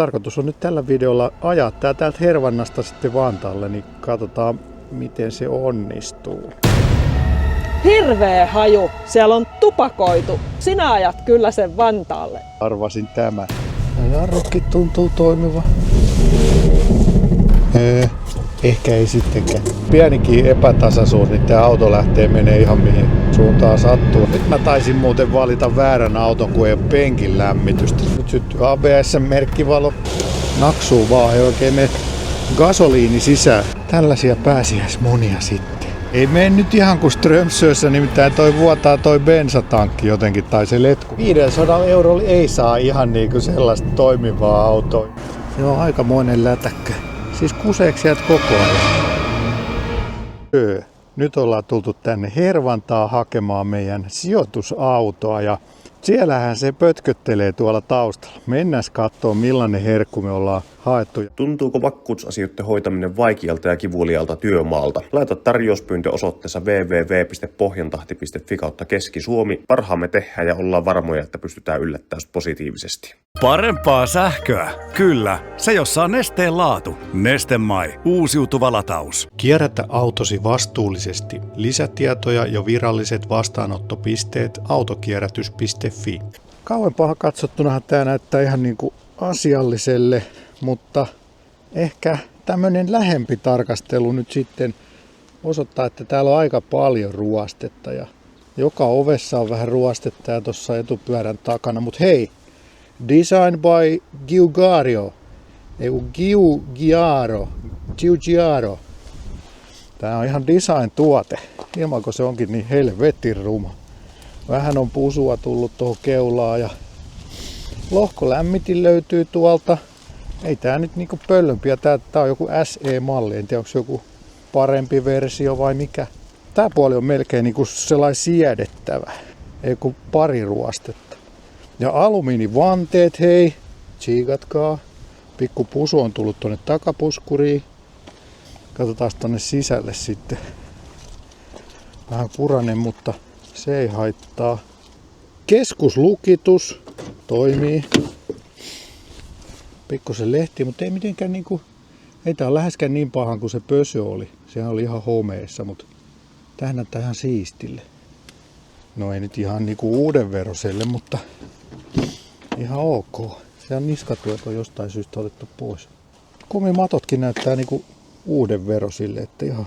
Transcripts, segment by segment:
tarkoitus on nyt tällä videolla ajaa tää täältä Hervannasta sitten Vantaalle, niin katsotaan miten se onnistuu. Hirveä haju. Siellä on tupakoitu. Sinä ajat kyllä sen Vantaalle. Arvasin tämä. Jarrukin tuntuu toimiva. Ehkä ei sittenkään. Pienikin epätasaisuus, niin tää auto lähtee menee ihan mihin suuntaan sattuu. Nyt mä taisin muuten valita väärän auton, kun ei ole penkin lämmitystä. Nyt syttyy ABS-merkkivalo. Naksuu vaan, ei oikein mene gasoliini sisään. Tällaisia pääsiäismonia sitten. Ei mene nyt ihan kuin Strömsössä, nimittäin toi vuotaa toi bensatankki jotenkin tai se letku. 500 € ei saa ihan niinku sellaista toimivaa autoa. Se on aikamoinen lätäkkä. Siis kuseeksi jäät koko ajan. Nyt ollaan tultu tänne Hervantaan hakemaan meidän sijoitusautoa ja siellähän se pötköttelee tuolla taustalla. Mennään katsomaan millainen herkku me ollaan haettu. Tuntuuko vakuutusasioiden hoitaminen vaikealta ja kivulialta työmaalta? Laita tarjouspyyntö osoitteessa www.pohjantahti.fi/Keski-Suomi. Parhaamme tehdään ja ollaan varmoja, että pystytään yllättämään positiivisesti. Parempaa sähköä? Kyllä. Se jossa on Nesteen laatu. Neste MY. Uusiutuva lataus. Kierrätä autosi vastuullisesti. Lisätietoja ja viralliset vastaanottopisteet autokierrätys.fi. Kauempaa katsottunahan tää näyttää ihan niinku asialliselle, mutta ehkä tämmönen lähempi tarkastelu nyt sitten osoittaa, että täällä on aika paljon ruostetta ja joka ovessa on vähän ruostetta ja tossa etupyörän takana, mut hei! Design by Giugiaro. Giugiaro. Tää on ihan design-tuote, ilman kun se onkin niin helvetin ruma. Vähän on pusua tullut tuohon keulaan ja lohkolämmitin löytyy tuolta. Ei tää nyt niinku pöllömpiä, tää on joku SE-malli, en tiedä onko se joku parempi versio vai mikä. Tää puoli on melkein niinku sellainen siedettävä, ei kun pari ruostetta. Ja alumiinivanteet, hei, tsiikatkaa. Pikku pusu on tullut tonne takapuskuriin. Katsotaan tonne sisälle sitten. Vähän kuranen, mutta se ei haittaa. Keskuslukitus toimii. Pikkusen lehti, mutta ei mitenkään niinku, ei tää ole läheskään niin pahan kuin se pösö oli. Sehän oli ihan homeessa, mutta tähän näyttää ihan siistille. No ei nyt ihan niinku uuden veroselle, mutta ihan ok. Se on niskatuet on jostain syystä otettu pois. Kumimatotkin näyttää niinku uuden verosille, että ihan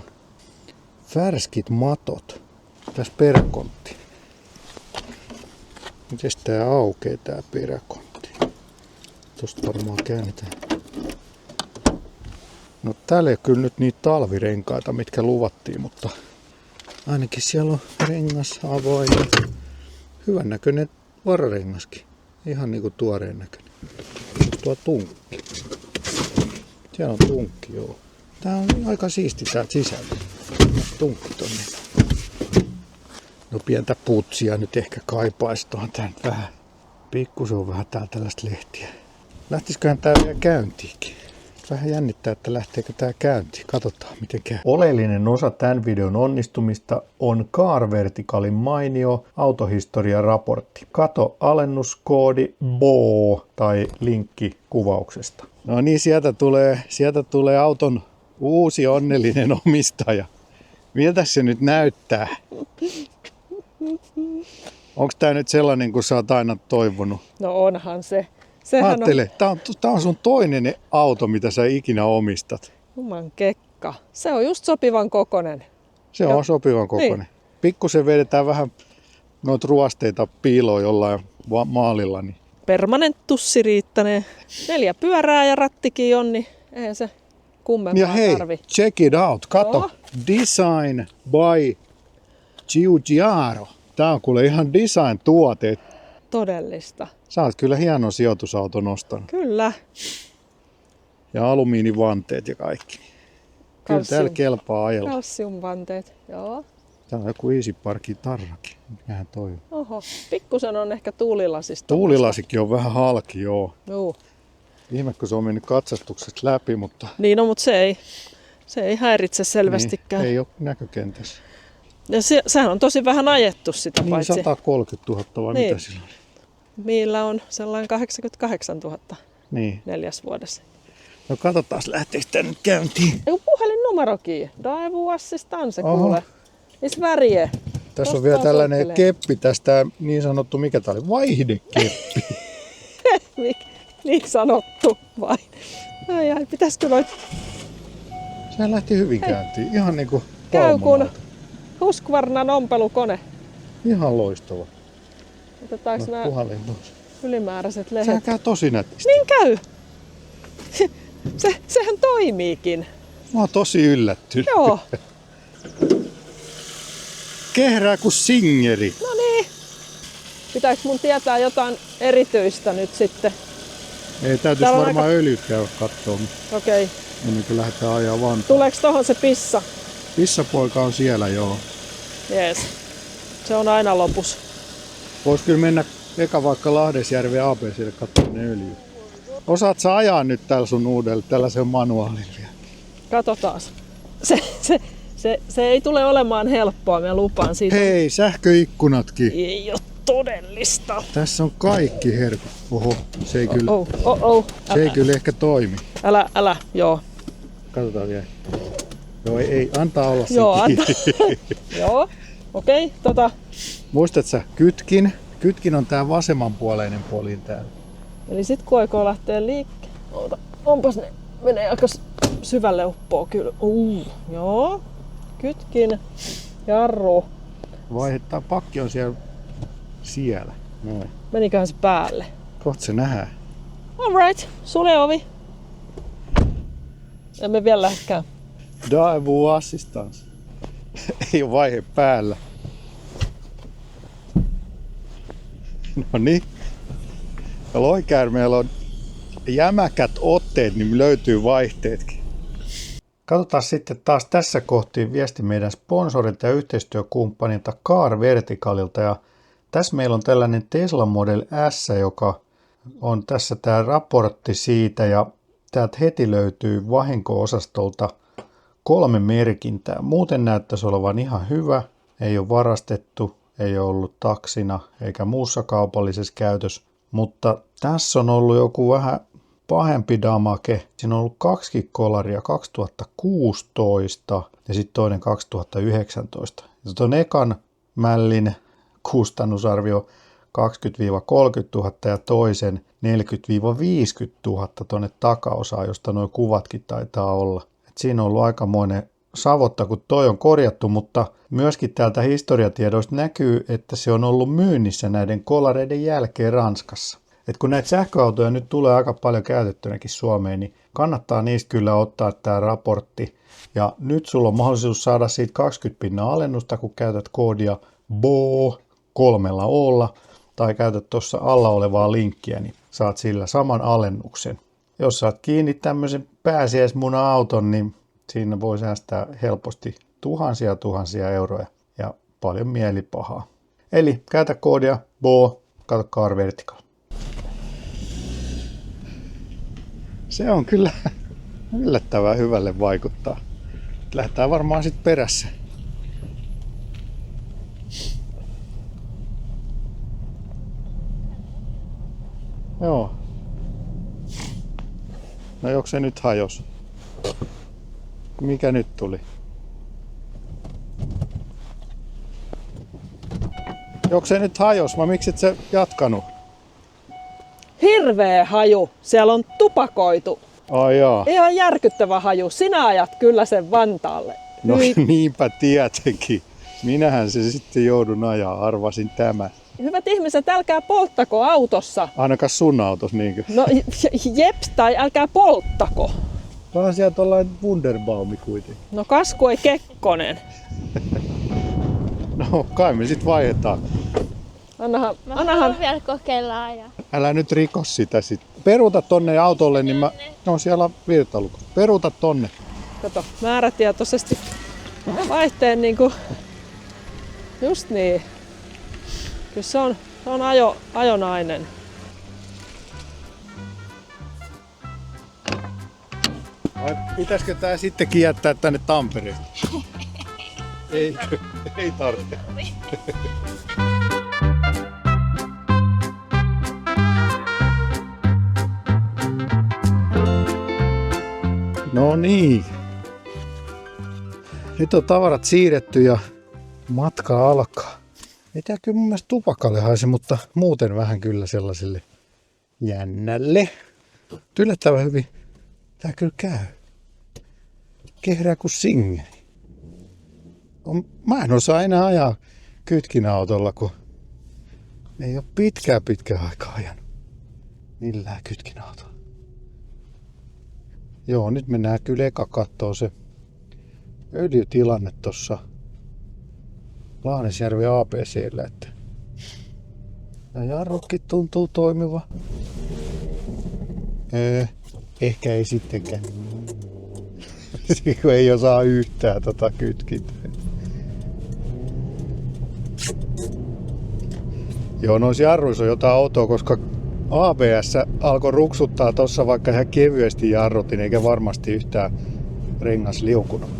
färskit matot. Tässä peräkontti. Mites tää aukeaa tää peräkontti? Tosta varmaan käännetään. No täällä ei kyllä nyt niitä talvirenkaita, mitkä luvattiin, mutta ainakin siellä on rengasavain. Hyvän näköinen vararengaskin. Ihan niinku tuoreen näköinen. Tuo tunkki. Siellä on tunkki, joo. Tää on aika siisti täältä sisältä. Tunkki tonne. No pientä putsia nyt ehkä kaipaisi tuohon tän vähän. Pikkusen on vähän täällä tällaista lehtiä. Lähtisiköhän tää vielä käyntiinkin? Vähän jännittää, että lähteekö tää käyntiin. Katsotaan miten käy. Oleellinen osa tämän videon onnistumista on Car Verticalin mainio autohistoriaraportti. Kato alennuskoodi BO tai linkki kuvauksesta. No niin, sieltä tulee auton uusi onnellinen omistaja. Miltä se nyt näyttää? Onko tää nyt sellainen kuin sä oot aina toivonut? No onhan se. Ajattele, tää on sun toinen auto, mitä sä ikinä omistat. Juman kekka. Se on just sopivan kokonen. Se on sopivan kokonen. Niin. Pikkusen vedetään vähän noita ruosteita piiloon jollain maalilla. Niin. Permanenttussi riittänee. 4 pyörää ja rattikin on, niin eihän se kummempaa ja hei, tarvi. check it out. Kato. Joo. Design by Giugiaro. Tää on kuule ihan design-tuote. Todellista. Sä oot kyllä hienon sijoitusauton ostanut. Kyllä. Ja alumiinivanteet ja kaikki. Kyllä täällä kelpaa ajella. Kalsiumvanteet, joo. Tää on joku Easy Parkin tarrakin. Mikähän toi on? Oho, pikkusen on ehkä tuulilasista. Tuulilasikin on vähän halki, joo. Joo. Ihme, kun se on mennyt katsastuksesta läpi, mutta Niin no, mutta se ei häiritse selvästikään. Niin, ei ole näkökentässä. Ja sehän on tosi vähän ajettu sitä Niin, paitsi. 130 000 vai niin. mitä sillä oli? Meillä on sellainen 88 000. Niin. 4 vuodessa. No katsotaan, lähteekö tää nyt käyntiin. Eiku puhelinnumerokin. Daewoo Assistance Oho. kuule. Mis väriä? Tässä on vielä tällainen keppi tästä, niin sanottu, mikä tää oli? Vaihdekeppi. Niin sanottu vai? Ai, pitäisikö noit Sehän lähti hyvin käyntiin. Ihan niinku käy kun palmunauta. Husqvarnan ompelukone. Ihan loistava. Otetaanko nämä Puhalin tuossa. ylimääräiset Sehän lehdet? käy tosi nätisti. Niin käy. Sehän toimiikin. Mä oon tosi yllättynyt. Joo. Kehrää kuin singeri. No niin. Pitääkö mun tietää jotain erityistä nyt sitten? Ei täytyisi Täällä on varmaan öljyt käydä kattoo, Okei. ennen kuin lähdetään ajaa Vantaan. Tuleeko tohon se pissa? Pissapoika on siellä, joo. Jees. Se on aina lopus. Vois kyllä mennä eka vaikka Lahdesjärven ABClle katsomaan ne öljyt. Osaat sä ajaa nyt tällä sun uudella tällaisen manuaalilla vielä? Katsotaan. Se ei tule olemaan helppoa, mä lupaan siitä. Hei, sähköikkunatkin. Ei ole todellista. Tässä on kaikki herkut. Oho, se ei kyllä, se ei kyllä ehkä toimi. Älä, joo. Katsotaan vielä. Joo, ei, antaa olla sen Joo, kiinni. Joo, okei, Muistat sä, kytkin? Kytkin on tää vasemmanpuoleinen puoli täällä. Eli sit kun aikoo lähteä liikkeelle. Onpas ne, menee aika syvälle uppoa kyllä. Joo, kytkin, jarru. Vaihettaa, pakki on siellä. Noin. Meniköhän se päälle? Kohta se nähdään. Alright, sulje ovi. Emme vielä lähdekään. Daewoo Assistance. Ei ole vaihe päällä. No niin. Ja loikäärmeellä on jämäkät otteet, niin löytyy vaihteetkin. Katsotaan sitten taas tässä kohtiin viesti meidän sponsorilta ja yhteistyökumppanilta Car Verticalilta. Ja tässä meillä on tällainen Tesla Model S, joka on tässä tämä raportti siitä. Ja täältä heti löytyy vahinko-osastolta 3 merkintää. Muuten näyttäisi olevan ihan hyvä. Ei ole varastettu, ei ole ollut taksina eikä muussa kaupallisessa käytössä. Mutta tässä on ollut joku vähän pahempi damake. Siinä on ollut 2 kolaria 2016 ja sitten toinen 2019. Ja tuon ekan mällin kustannusarvio 20 000–30 000 ja toisen 40 000–50 000 tuonne takaosaan, josta nuo kuvatkin taitaa olla. Et siinä on ollut aikamoinen savotta, kun toi on korjattu, mutta myöskin täältä historiatiedoista näkyy, että se on ollut myynnissä näiden kolareiden jälkeen Ranskassa. Et kun näitä sähköautoja nyt tulee aika paljon käytettynäkin Suomeen, niin kannattaa niistä kyllä ottaa tämä raportti. Ja nyt sulla on mahdollisuus saada siitä 20% alennusta, kun käytät koodia BO 3 olla tai käytät tuossa alla olevaa linkkiä, niin saat sillä saman alennuksen. Jos saat kiinni tämmöisen pääsiäismuna-auton, niin siinä voi säästää helposti tuhansia euroja ja paljon mielipahaa. Eli käytä koodia BO, kato Car Vertical. Se on kyllä yllättävän hyvälle vaikuttaa. Lähdetään varmaan sitten perässä. Joo. No joko se nyt hajos? Mikä nyt tuli? Joko se nyt hajos, vai miksi et sä jatkanut? Hirveä haju. Siellä on tupakoitu. Ai jaa. Ihan järkyttävä haju. Sinä ajat kyllä sen Vantaalle. No Hyi. niinpä tietenkin. Minähän se sitten joudun ajaa, arvasin tämän. Hyvät ihmiset, älkää polttako autossa. Ainakaan sun autos niinkö? No jeps, tai älkää polttako. Onhan siellä tollain Wunderbaumi kuitenkin. No kasku ei Kekkonen. No kai me sit vaihdetaan. Annahan. Haluan vielä kokeilla ajaa. Älä nyt riko sitä sit. Peruuta tonne autolle, niin mä... No siellä on virtaluku. Peruuta tonne. Kato, määrätietoisesti vaihteen niinku. Just niin. Kyllä se on ajonainen. Vai pitäisikö tää sittenkin jättää tänne Tampereen? Eikö? Ei tarvitse. No niin. Nyt on tavarat siirretty ja matka alkaa. Ei tää kyllä mun mielestä tupakalle haise, mutta muuten vähän kyllä sellaiselle jännälle. Yllättävän hyvin. Tää kyllä käy. Kehrää kuin singeri. Mä en osaa enää ajaa kytkinäautolla, kun ei ole pitkään aikaa ajanut millään kytkinäautolla. Joo, nyt mennään kyllä eka kattoo se öljytilanne tossa Laanesjärven ABC:llä, että ja jarrutkin tuntuu toimiva. Ehkä ei sittenkään. Kun ei osaa yhtään kytkintää. Joo, noissa jarruissa on jotain autoa, koska ABS alkoi ruksuttaa tossa, vaikka ihan kevyesti jarrutin, eikä varmasti yhtään rengas liukunut.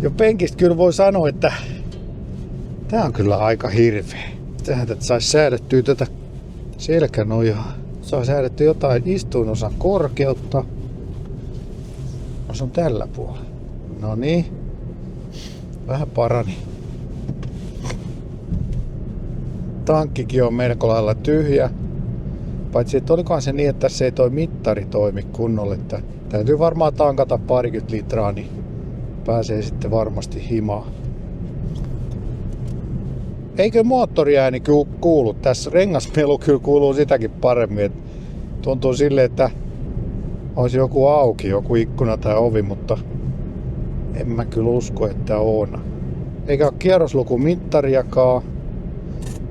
Jo penkistä kyllä voi sanoa, että tää on kyllä aika hirveä. Tähän tätä saisi säädettyä tätä selkänojaa. Saa säädettyä jotain istuinosan korkeutta. No se on tällä puolella. No niin. Vähän parani. Tankkikin on melko lailla tyhjä. Paitsi että olikohan se niin, että tässä ei toi mittari toimi kunnolla. Että täytyy varmaan tankata 20 litraa, niin pääsee sitten varmasti himaan. Eikö moottoriääni kuulu? Tässä rengasmelu kyllä kuuluu sitäkin paremmin. Että tuntuu silleen, että olisi joku auki, joku ikkuna tai ovi, mutta en mä kyllä usko, että on. Eikä ole kierroslukumittariakaan,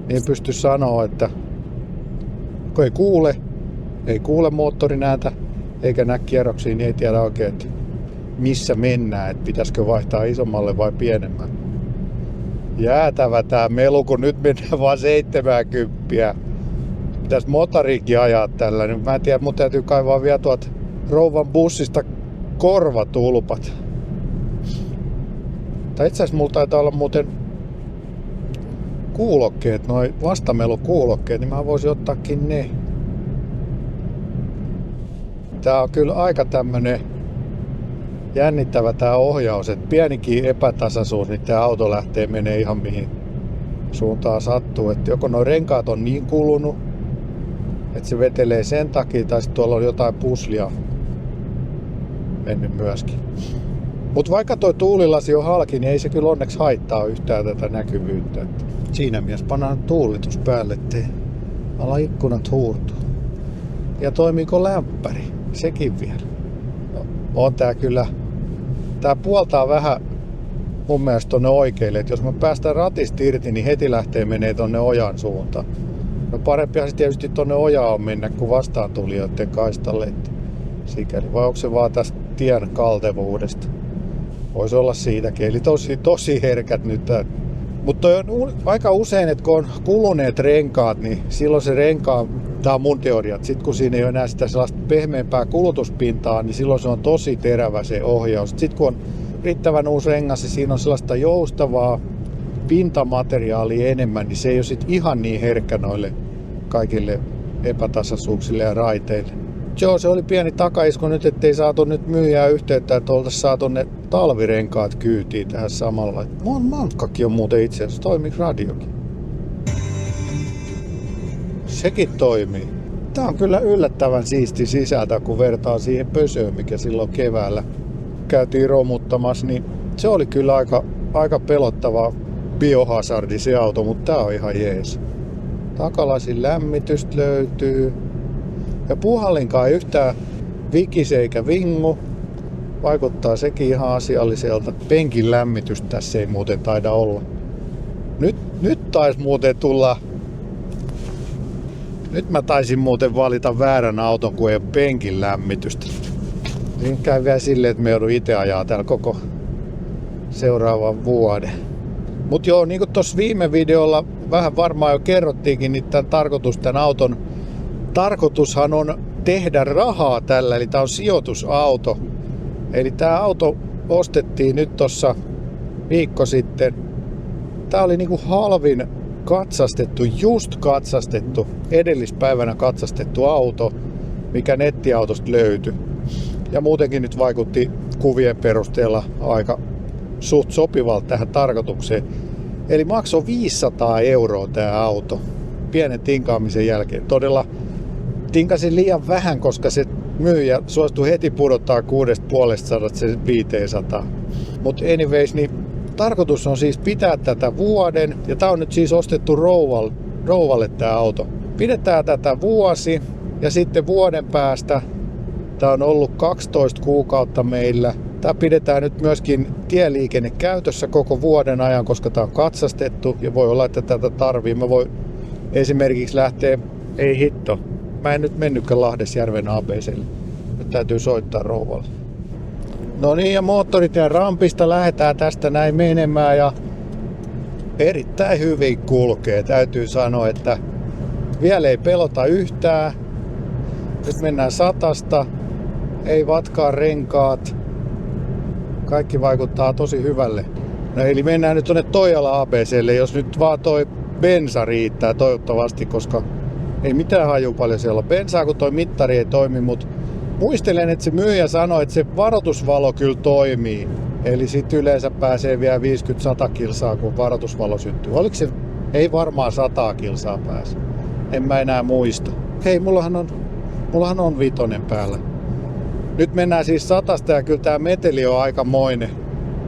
niin pysty sanoa, että kun ei kuule moottorin ääntä, eikä näe kierroksia, niin ei tiedä oikein, että missä mennään, että pitäisikö vaihtaa isommalle vai pienemmälle. Jäätävä tää melu, kun nyt mennään vaan 70. Pitäis motoriikin ajaa tällä, niin mä en tiedä, mun täytyy kaivaa vielä tuolta rouvan bussista korvatulpat. Tai itse asiassa mulla taitaa olla muuten kuulokkeet, noi vastamelukuulokkeet, niin mä voisin ottaakin ne. Tää on kyllä aika tämmönen jännittävä tää ohjaus, että pienikin epätasaisuus, niin tää auto lähtee menee ihan mihin suuntaan sattuu. Että joko nuo renkaat on niin kulunut, että se vetelee sen takia, tai sitten tuolla on jotain puslia mennyt myöskin. Mutta vaikka toi tuulilasi on halki, niin ei se kyllä onneksi haittaa yhtään tätä näkyvyyttä. Että siinä mielessä pannaan tuulitus päälle, ettei ala ikkunat huurtuu. Ja toimiiko lämpäri? Sekin vielä. On tää kyllä. Tää puoltaa vähän mun mielestä tonne oikeille. Et jos mä päästään ratista irti, niin heti lähtee menee tonne ojan suuntaan. No parempihan se tietysti tonne ojaan mennä kuin vastaantulijoiden kaistalle. Sikäli. Vai onko se vaan tästä tien kaltevuudesta? Voisi olla siitäkin. Eli tosi herkät nyt. Mutta on aika usein, että kun on kuluneet renkaat, niin silloin se renkaan, tää on mun teoria, että sit kun siinä ei ole enää sitä sellaista pehmeämpää kulutuspintaa, niin silloin se on tosi terävä se ohjaus. Sitten kun on riittävän uusi rengas ja siinä on sellaista joustavaa pintamateriaalia enemmän, niin se ei ole sit ihan niin herkkä noille kaikille epätasaisuuksille ja raiteille. Joo, se oli pieni takaisku nyt, ettei saatu nyt myyjää yhteyttä, että oltaisiin saatu ne talvirenkaat kyytiin tähän samalla. Mankkakin on muuten itse asiassa, toimii radiokin. Sekin toimii. Tää on kyllä yllättävän siisti sisältä, kun vertaa siihen pösöön, mikä silloin keväällä käytiin romuttamassa, niin se oli kyllä aika pelottava biohazardi se auto, mutta tää on ihan jees. Takalasin lämmitystä löytyy. Ja puhallinkaan ei yhtään vikise eikä vingu. Vaikuttaa sekin ihan asialliselta. Penkin lämmitystä tässä ei muuten taida olla. Nyt taisi muuten tulla. Nyt mä taisin muuten valita väärän auton, kun ei ole penkin lämmitystä. Niin käy vielä silleen, että me joudun itse ajaa täällä koko seuraavan vuoden. Mut joo, niin kuin tossa viime videolla vähän varmaan jo kerrottiinkin, niin tämän auton tarkoitushan on tehdä rahaa tällä, eli tää on sijoitusauto. Eli tää auto ostettiin nyt tossa viikko sitten. Tää oli niinku halvin katsastettu, edellispäivänä katsastettu auto, mikä nettiautosta löytyi. Ja muutenkin nyt vaikutti kuvien perusteella aika suht sopivalta tähän tarkoitukseen. Eli maksoi 500 € tämä auto pienen tinkaamisen jälkeen. Todella tinkasin liian vähän, koska se myyjä suostui heti pudottaa 650 sen 500. Mutta anyways, niin tarkoitus on siis pitää tätä vuoden. Ja tää on nyt siis ostettu rouvalle tää auto. Pidetään tätä vuosi ja sitten vuoden päästä, tää on ollut 12 kuukautta meillä. Tää pidetään nyt myöskin tieliikennekäytössä koko vuoden ajan, koska tää on katsastettu ja voi olla, että tätä tarvii. Mä voin esimerkiksi lähteä, ei hitto, mä en nyt mennytkään Lahdesjärven ABClle. Nyt täytyy soittaa rouvalle. No niin, ja moottoritien rampista lähdetään tästä näin menemään ja erittäin hyvin kulkee. Täytyy sanoa, että vielä ei pelota yhtään. Nyt mennään 100, ei vatkaa renkaat. Kaikki vaikuttaa tosi hyvälle. No eli mennään nyt tuonne Toijala ABClle, jos nyt vaan toi bensa riittää toivottavasti, koska ei mitään haju paljon siellä on bensaa, kun toi mittari ei toimi, mutta muistelen, että se myyjä sanoi, että se varoitusvalo kyllä toimii. Eli sit yleensä pääsee vielä 50-100 kilsaa, kun varoitusvalo syttyy. Oliko se? Ei varmaan 100 kilsaa pääse. En mä enää muista. Hei, mullahan on 5 päällä. Nyt mennään siis 100 ja kyllä tää meteli on aikamoinen.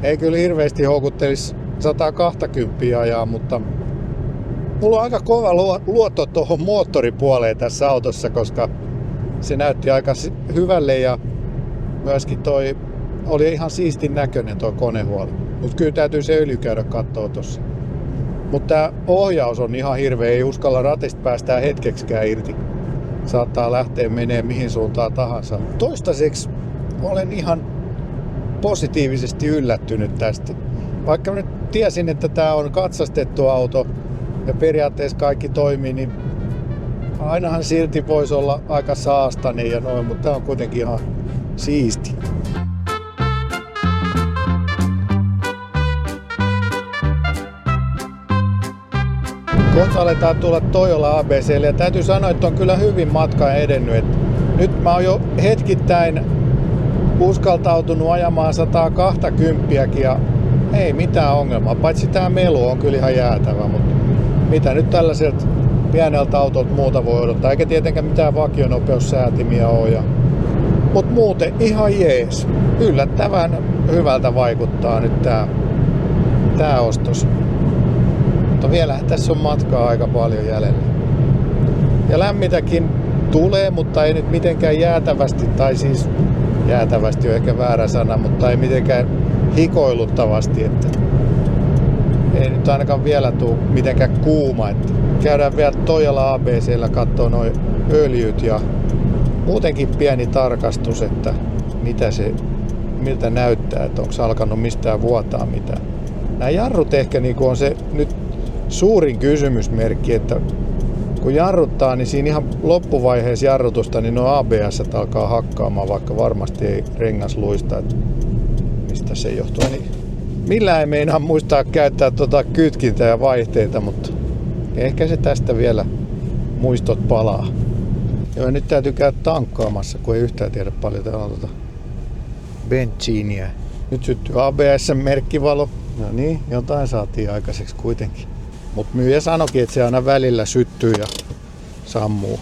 Ei kyllä hirveästi houkuttelisi 120 ajaa, mutta mulla on aika kova luotto tuohon moottoripuoleen tässä autossa, koska se näytti aika hyvälle ja myöskin toi oli ihan siistin näköinen toi konehuoli. Mut kyllä täytyy se öljy käydä kattoo tossa. Mutta tää ohjaus on ihan hirveä, ei uskalla ratista päästää hetkeksikään irti. Saattaa lähteä menee mihin suuntaan tahansa. Toistaiseksi olen ihan positiivisesti yllättynyt tästä. Vaikka nyt tiesin, että tää on katsastettu auto ja periaatteessa kaikki toimii, niin ainahan silti voisi olla aika saastainen ja noin, mutta tää on kuitenkin ihan siisti. Kohta aletaan tulla Toijala ABClle ja täytyy sanoa, että on kyllä hyvin matka edennyt. Nyt mä oon jo hetkittäin uskaltautunut ajamaan 120 ja ei mitään ongelmaa. Paitsi tää melu on kyllä ihan jäätävä, mutta mitä nyt tällaiselta pieneltä autolta muuta voi odottaa. Eikä tietenkään mitään vakionopeussäätimiä ole. Mutta muuten ihan jees. Yllättävän hyvältä vaikuttaa nyt tää ostos. Mutta vielähän tässä on matkaa aika paljon jäljellä. Ja lämmitäkin tulee, mutta ei nyt mitenkään jäätävästi, tai siis jäätävästi on ehkä väärä sana, mutta ei mitenkään hikoiluttavasti. Että ei nyt ainakaan vielä tule mitenkään kuuma. Että käydään vielä Toijala ABC:llä kattoo noin öljyt ja muutenkin pieni tarkastus, että miltä näyttää, että onko alkanut mistään vuotaa mitään. Nämä jarrut ehkä niinku on se nyt suurin kysymysmerkki, että kun jarruttaa, niin siinä ihan loppuvaiheessa jarrutusta, niin nuo ABS alkaa hakkaamaan, vaikka varmasti ei rengas luista, että mistä se johtuu. Niin millään ei meinaa muistaa käyttää kytkintää ja vaihteita, mutta ehkä se tästä vielä muistot palaa. Joo, nyt täytyy käydä tankkaamassa, kun ei yhtään tiedä paljon täällä on bensiiniä. Nyt syttyy ABS-merkkivalo. No niin, jotain saatiin aikaiseksi kuitenkin. Mut myyjä sanoikin, että se aina välillä syttyy ja sammuu.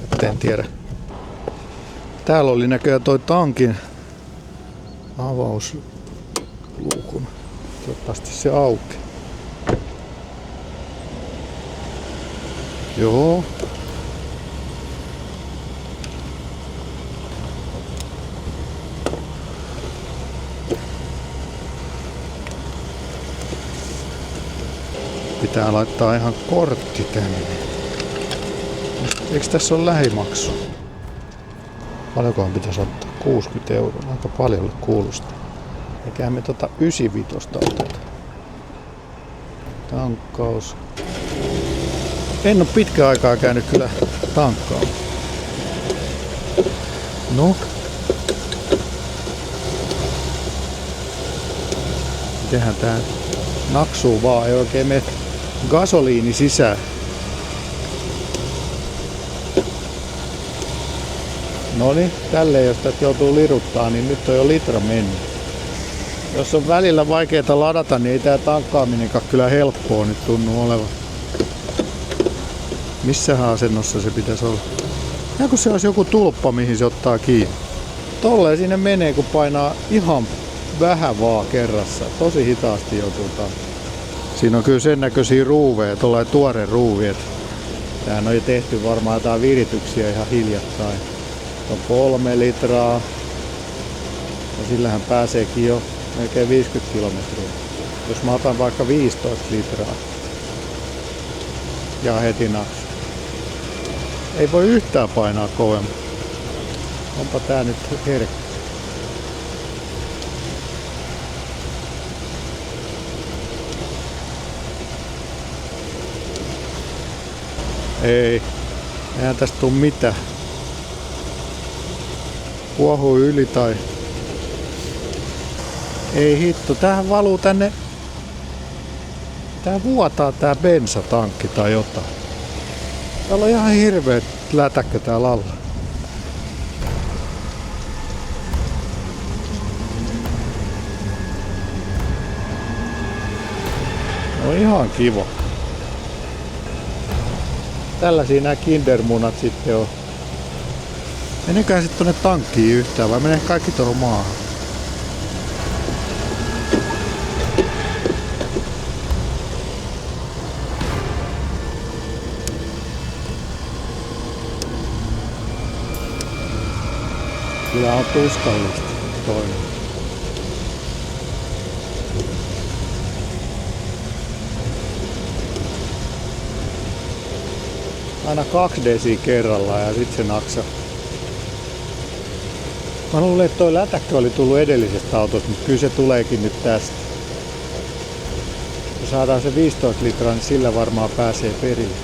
Et en tiedä. Täällä oli näköjään toi tankin avausluukun. Toivottavasti se auki. Joo. Pitää laittaa ihan kortti tänne. Eikö tässä ole lähimaksu? Paljonkohan pitäisi ottaa? 60 €. Aika paljon kuulostaa. Eiköhän me 95 oteta. Tankkaus. En ole pitkään aikaa käynyt kyllä tankkaamaan. No. Mitenhän tää naksuu vaan, ei oikein mene gasoliini sisään. No niin, tälleen jos tätä joutuu liruttaa, niin nyt on jo litra mennyt. Jos on välillä vaikeaa ladata, niin ei tää tankkaaminenkaan kyllä helppoa nyt tunnu olevan. Missähän asennossa se pitäisi olla? Ja kun se olisi joku tulppa, mihin se ottaa kiinni. Tolleen sinne menee, kun painaa ihan vähän vaan kerrassa. Tosi hitaasti joutuu tankkaamaan. Siinä on kyllä sen näköisiä ruuveja, tuollainen tuore ruuvi. Tämähän on jo tehty varmaan jotain virityksiä ihan hiljattain. On 3 litraa. Ja sillähän pääseekin jo melkein 50 kilometriä. Jos mä otan vaikka 15 litraa. Ja heti naksu. Ei voi yhtään painaa kovemmin. Onpa tää nyt herkkä. Eihän tästä tuu mitään. Kuohuu yli tai... Ei hitto, tämähän valuu tänne... Tää vuotaa tää bensatankki tai jotain. Täällä on ihan hirveet lätäkkö täällä alla. No ihan kiva. Tällaisia nämä kindermunat sitten on. Menekään sitten tonne tankkiin yhtään vai menee kaikki tuohon maahan? Kyllä on tuskallista toinen. Aina 2 desiä kerrallaan ja sit se naksaa. Mä luulen, että toi lätäkkö oli tullut edellisestä autosta, mutta kyllä se tuleekin nyt tästä. Jos saadaan se 15 litraa, niin sillä varmaan pääsee perille.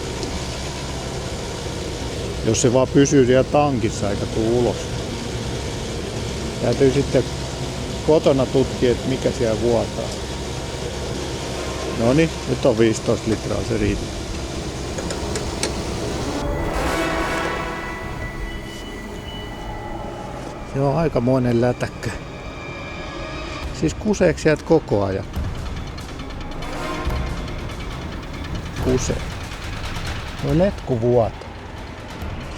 Jos se vaan pysyy siellä tankissa eikä tuu ulos. Täytyy sitten kotona tutkia, että mikä siellä vuotaa. Noniin, nyt on 15 litraa, se riittää. Se on aikamoinen lätäkkö. Siis kuseeko sieltä koko ajan? Kusee. No letkuvuoto.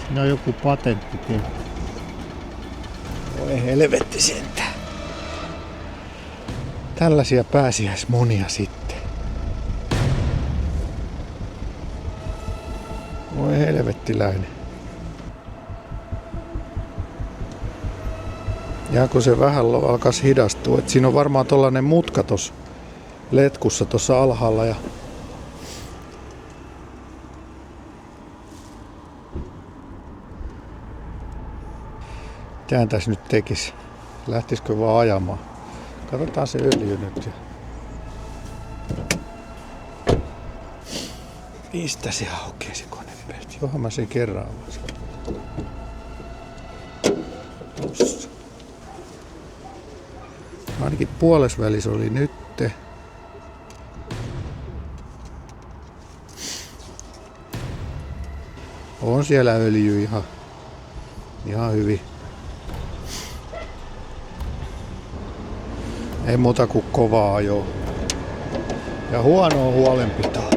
Siinä on joku patenttikin. Voi helvetti sentään. Tällaisia pääsiäismonia sitten. Voi helvettiläinen. Ja kun se vähän alkaisi hidastua, että siinä on varmaan tollanen mutka tossa letkussa tossa alhaalla ja mitähän tässä nyt tekisi? Lähtisikö vaan ajamaan? Katsotaan se öljy nyt. Mistä se aukeaa se konepelti? Johan mä sen kerran avasin. Tossa. Ainakin puolesvälis oli nytte. On siellä öljy ihan hyvin. Ei muuta kuin kovaa ajoa. Ja huonoa huolenpitoa.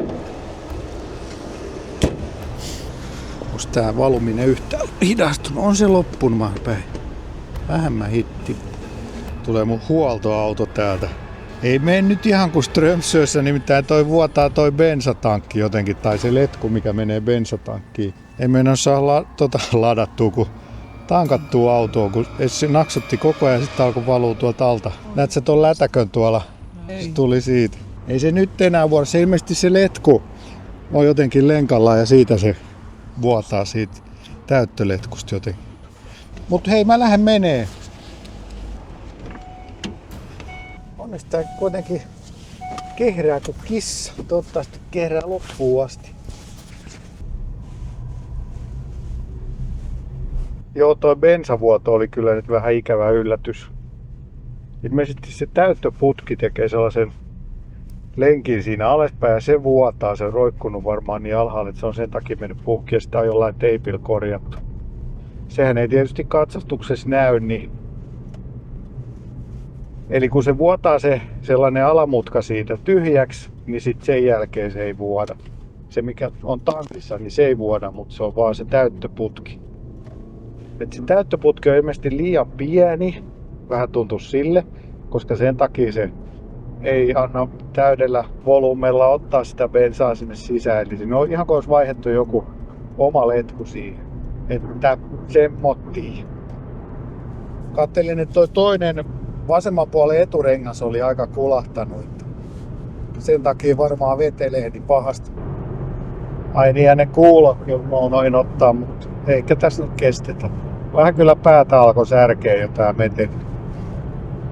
Onks tää valuminen yhtään hidastunut? On se loppunut päin. Vähemmän hitti. Tulee mun huoltoauto täältä. Ei mene nyt ihan kuin Strömsössä, nimittäin toi vuotaa toi bensatankki jotenkin, tai se letku mikä menee bensatankkiin. Ei mennä saa ladattua kun tankattua autoa, kun se naksutti koko ajan ja sitten alkoi valua tuolta alta. Näet sä ton lätäkön tuolla? Ei. Se tuli siitä. Ei se nyt enää vuoda, se ilmeisesti se letku on jotenkin lenkalla ja siitä se vuotaa siitä täyttöletkusta jotenkin. Mut hei, mä lähden menee. Onneksi tää kuitenkin kehrää kuin kissa. Toivottavasti kehrää loppuun asti. Joo, toi bensavuoto oli kyllä nyt vähän ikävä yllätys. Ilmeisesti se täyttöputki tekee sellaisen lenkin siinä alaspäin ja se vuotaa. Se on roikkunut varmaan niin alhaalle, että se on sen takia mennyt puhki ja sitä on jollain teipillä korjattu. sehän ei tietysti katsastuksessa näy, niin eli kun se vuotaa se sellainen alamutka siitä tyhjäksi, niin sitten sen jälkeen se ei vuoda. Se mikä on tankissa, niin se ei vuoda, mutta se on vaan se täyttöputki. Et se täyttöputki on ilmeisesti liian pieni, vähän tuntuu sille, koska sen takia se ei anna täydellä volyymella ottaa sitä bensaa sinne sisään. Eli siinä on ihan kuin olisi vaihdettu joku oma letku siihen. Että se mottii. Kattelin, että toi toinen vasemman puolen eturengas oli aika kulahtanut. Sen takia varmaan vetelee niin pahasti. Ai niin, ja ne kuulot noin ottaa, mutta eikä tässä nyt kestetä. Vähän kyllä päätä alkoi särkeä jo tää meteli.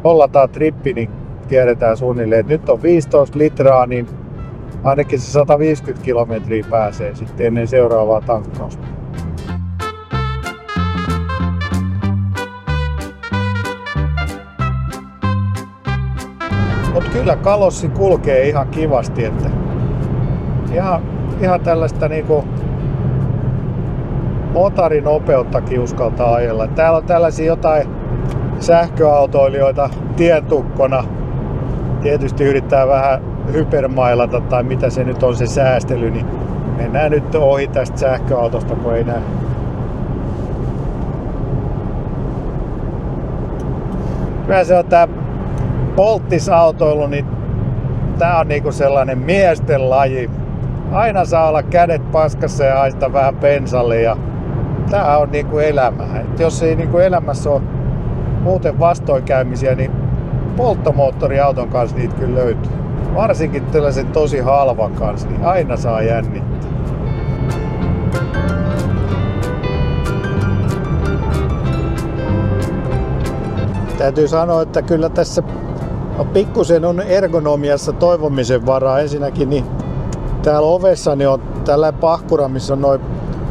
Nollataan trippi, niin tiedetään suunnilleen, että nyt on 15 litraa, niin ainakin se 150 kilometriä pääsee sitten ennen seuraavaa tankkausta. Mutta kyllä kalossi kulkee ihan kivasti, että ihan tällaista niinku motorinopeuttakin uskaltaa ajella. Täällä on tällaisia jotain sähköautoilijoita tietukkona. Tietysti yrittää vähän hypermailata tai mitä se nyt on se säästely, niin mennään nyt ohi tästä sähköautosta, kun ei näe. Kyllä se on tää polttisautoilu, niin tää on niinku sellainen miesten laji. Aina saa olla kädet paskassa ja haista vähän bensalle ja tää on niinku elämä. Et jos ei niinku elämässä ole muuten vastoinkäymisiä, niin polttomoottoriauton kanssa niitä kyllä löytyy. Varsinkin tällaisen tosi halvan kanssa, niin aina saa jännittää. Täytyy sanoa, että kyllä tässä pikkusen on ergonomiassa toivomisen varaa. Ensinnäkin niin täällä ovessa niin on tällainen pahkura, missä on noin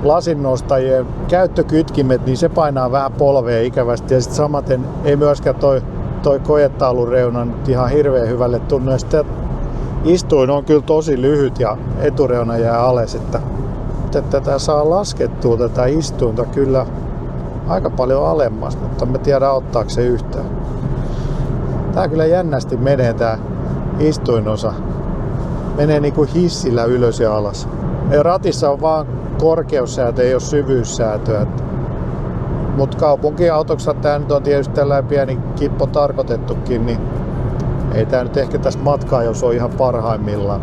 lasinnostajien käyttökytkimet, niin se painaa vähän polvea ikävästi. Ja sitten samaten ei myöskään toi kojetaulun reuna nyt ihan hirveän hyvälle tunnu. Ja sitten istuin on kyllä tosi lyhyt ja etureuna jää alas, että tätä saa laskettua tätä istuinta kyllä aika paljon alemmas, mutta en tiedä auttaako se yhtään. Tää kyllä jännästi menee tää istuinosa. Menee niinku hissillä ylös ja alas. Ja ratissa on vaan korkeussäätö, ei ole syvyyssäätöä. Mutta kaupunkiautoksi tää nyt on tietysti tällainen pieni kippo tarkoitettukin, niin ei tää nyt ehkä tässä matkaa, jos on ihan parhaimmillaan.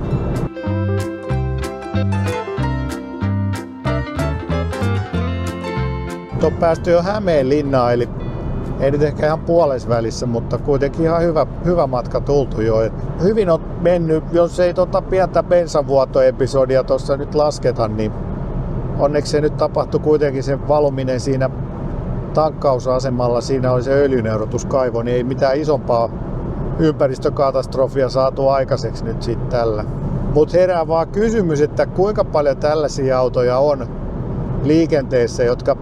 On päästy jo Hämeenlinnaan, eli ei nyt ehkä ihan puolesvälissä, mutta kuitenkin ihan hyvä matka tultu jo. Et hyvin on mennyt, jos ei pientä bensavuotoepisodia tuossa nyt lasketa, niin onneksi se nyt tapahtui kuitenkin sen valuminen siinä tankkausasemalla. Siinä oli se öljyneurotuskaivo, niin ei mitään isompaa ympäristökatastrofia saatu aikaiseksi nyt sitten tällä. Mutta herää vaan kysymys, että kuinka paljon tällaisia autoja on liikenteessä, jotka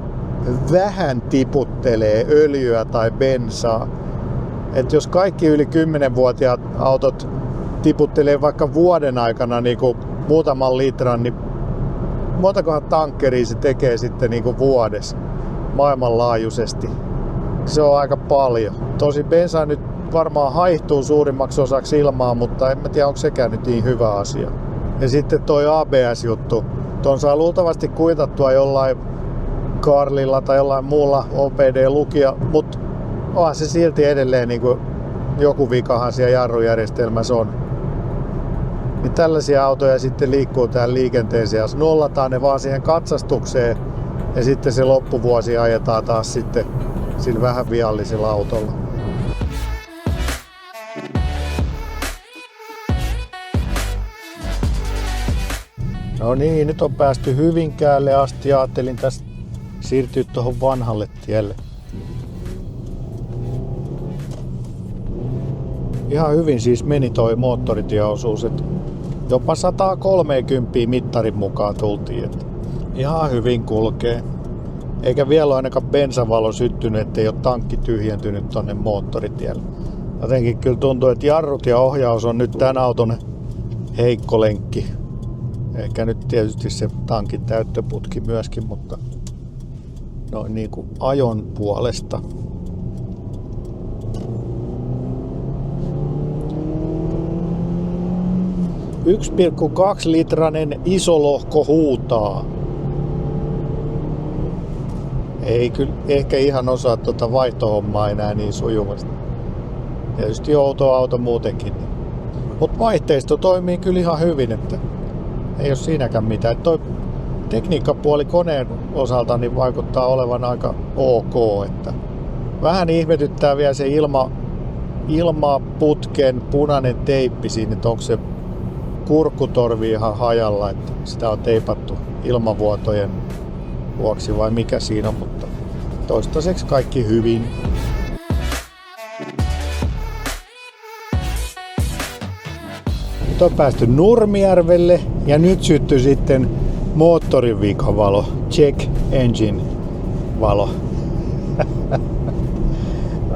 vähän tiputtelee öljyä tai bensaa. Et jos kaikki yli 10-vuotiaat autot tiputtelee vaikka vuoden aikana niinku muutaman litran, niin montakohan tankkeria se tekee sitten niinku vuodessa maailmanlaajuisesti. Se on aika paljon. Tosi bensa nyt varmaan haihtuu suurimmaksi osaksi ilmaa, mutta en mä tiedä, onko sekään nyt niin hyvä asia. Ja sitten toi ABS-juttu. Ton saa luultavasti kuitattua jollain Karlilla tai jollain muulla OPD-lukija, mutta onhan se silti edelleen niin kuin joku vikahan siellä jarrujärjestelmässä on. Niin tällaisia autoja sitten liikkuu täällä liikenteeseen ja nollataan ne vaan siihen katsastukseen ja sitten se loppuvuosi ajetaan taas sitten sillä vähän viallisella autolla. No niin, nyt on päästy Hyvinkäälle asti. Ajattelin tästä siirtyä tuohon vanhalle tielle. Ihan hyvin siis meni toi moottoritieosuus, että jopa 130 mittarin mukaan tultiin. Että ihan hyvin kulkee. Eikä vielä ole ainakaan bensavalo syttynyt, ettei ole tankki tyhjentynyt tonne moottoritielle. Jotenkin kyllä tuntuu, että jarrut ja ohjaus on nyt tämän auton heikko lenkki. Ehkä nyt tietysti se tankin täyttöputki myöskin, mutta noin niin kuin ajon puolesta. ...1,2 litranen isolohko huutaa. Ei kyllä ehkä ihan osaa tuota vaihtohommaa enää niin sujuvasti. Tietysti outo auto muutenkin. Mutta vaihteisto toimii kyllä ihan hyvin, että ei ole siinäkään mitään. Toi tekniikkapuoli koneen osalta niin vaikuttaa olevan aika ok. Että vähän ihmetyttää vielä se ilmaputken punainen teippi siinä, että onko se kurkkutorvi ihan hajalla, että sitä on teipattu ilmavuotojen vuoksi vai mikä siinä on, mutta toistaiseksi kaikki hyvin. Nyt on päästy Nurmijärvelle ja nyt syttyi sitten moottorin vikavalo, check engine valo.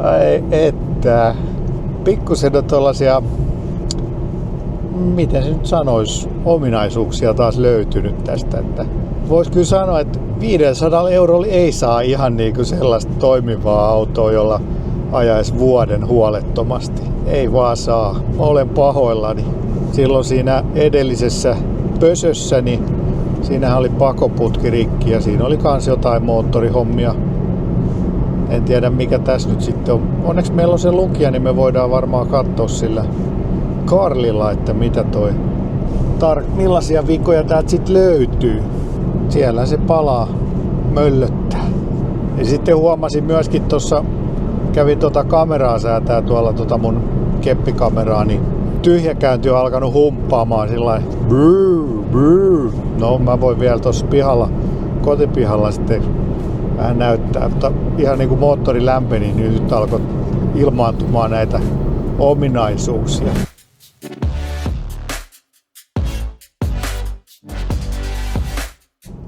Ai että, pikkusen on tollasia, miten se nyt sanois, ominaisuuksia taas löytynyt tästä, että vois kyllä sanoa, että 500 € ei saa ihan niinku sellaista toimivaa autoa, jolla ajaisi vuoden huolettomasti. Ei vaan saa. Mä olen pahoillani. Silloin siinä edellisessä pösössä, niin siinähän oli pakoputki rikki ja siinä oli kans jotain moottorihommia. En tiedä mikä tässä nyt sitten on. Onneksi meillä on se lukija, niin me voidaan varmaan katsoa sillä Karlilla, että mitä toi millaisia vikoja täältä sitten löytyy. Siellä se palaa, möllöttää. Ja sitten huomasin myöskin tuossa, kävin kameraa säätää tuolla mun keppikameraa, niin tyhjäkäynti on alkanut humppaamaan sillain brrr. No mä voin vielä tuossa kotipihalla sitten vähän näyttää, mutta ihan niin kuin moottori lämpeni, niin nyt alkoi ilmaantumaan näitä ominaisuuksia.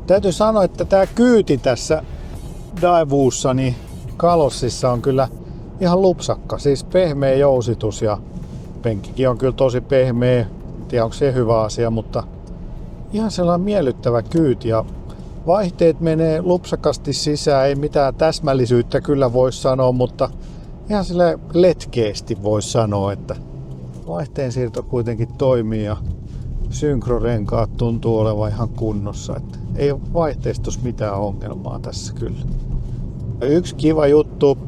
Täytyy sanoa, että tää kyyti tässä Daewoossa, niin Kalossissa on kyllä ihan lupsakka. Siis pehmeä jousitus ja penkkikin on kyllä tosi pehmeä. En tiedä onko se hyvä asia, mutta ihan sellainen miellyttävä kyyti. Ja vaihteet menee lupsakasti sisään, ei mitään täsmällisyyttä kyllä voi sanoa, mutta ihan sillä letkeesti voisi sanoa, että vaihteen siirto kuitenkin toimii ja synkrorenkaat tuntuu olevan ihan kunnossa. Että ei ole vaihteistossa mitään ongelmaa tässä kyllä. Yksi kiva juttu,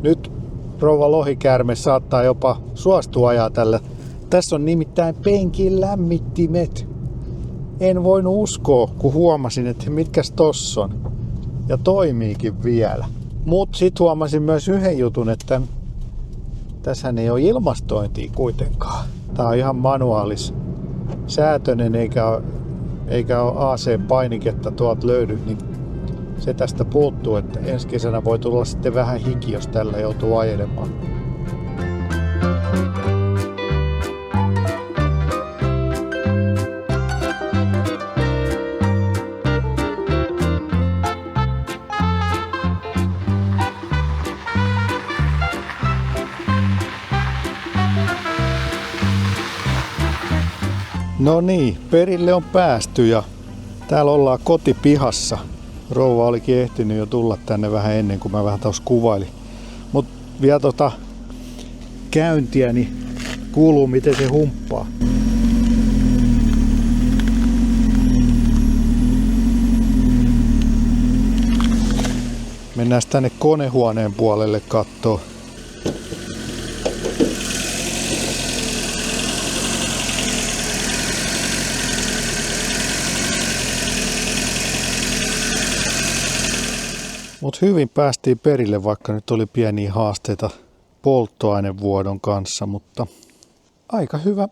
nyt rouva lohikäärme saattaa jopa suostua ajaa tällä. Tässä on nimittäin penkin lämmittimet. En voinut uskoa, kun huomasin, että mitkäs tossa on. Ja toimiikin vielä. Mut sit huomasin myös yhden jutun, että tässähän ei ole ilmastointia kuitenkaan. Tää on ihan manuaalis säätönen eikä ole AC-painiketta tuolta löydy, niin se tästä puuttuu, että ensi kesänä voi tulla sitten vähän hiki, jos tällä joutuu ajelemaan. No niin, perille on päästy ja täällä ollaan kotipihassa. Rouva olikin ehtinyt jo tulla tänne vähän ennen kuin mä vähän tuossa kuvailin. Mut vielä käyntiä, niin kuuluu miten se humppaa. Mennään tänne konehuoneen puolelle kattoo. Mut hyvin päästiin perille, vaikka nyt oli pieniä haasteita polttoainevuodon kanssa, mutta aika hyvä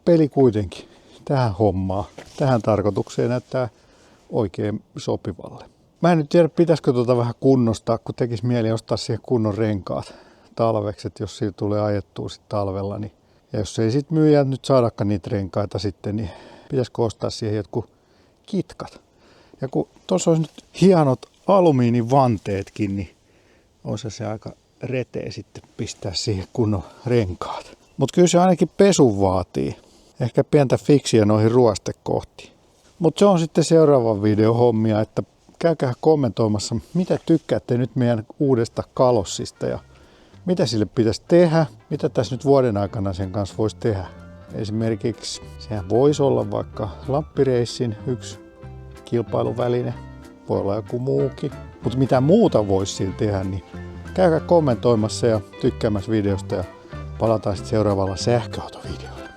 peli kuitenkin tähän hommaan. Tähän tarkoitukseen näyttää oikein sopivalle. Mä en nyt tiedä, pitäisikö vähän kunnostaa, kun tekisi mieli ostaa siihen kunnon renkaat talveksi, että jos siitä tulee ajettua sit talvella, niin ja jos ei sit myyjät nyt saadakaan niitä renkaita sitten, niin pitäisikö ostaa siihen jotkut kitkat. Ja kun tuossa olisi nyt hienot alumiinivanteetkin, niin olisi se aika reteä sitten pistää siihen kunnon renkaat. Mutta kyllä se ainakin pesun vaatii. Ehkä pientä fiksiä noihin ruostekohtiin. Mutta se on sitten seuraavan videon hommia, että käykää kommentoimassa, mitä tykkäätte nyt meidän uudesta kalossista ja mitä sille pitäisi tehdä, mitä tässä nyt vuoden aikana sen kanssa voisi tehdä. Esimerkiksi sehän voisi olla vaikka Lappireissin yksi kilpailuväline, voi olla joku muukin, mutta mitä muuta voisi sillä tehdä, niin käykää kommentoimassa ja tykkäämässä videosta ja palataan sitten seuraavalla sähköautovideolla.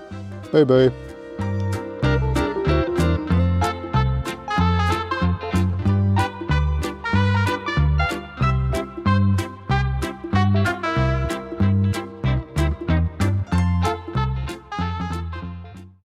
Bye bye!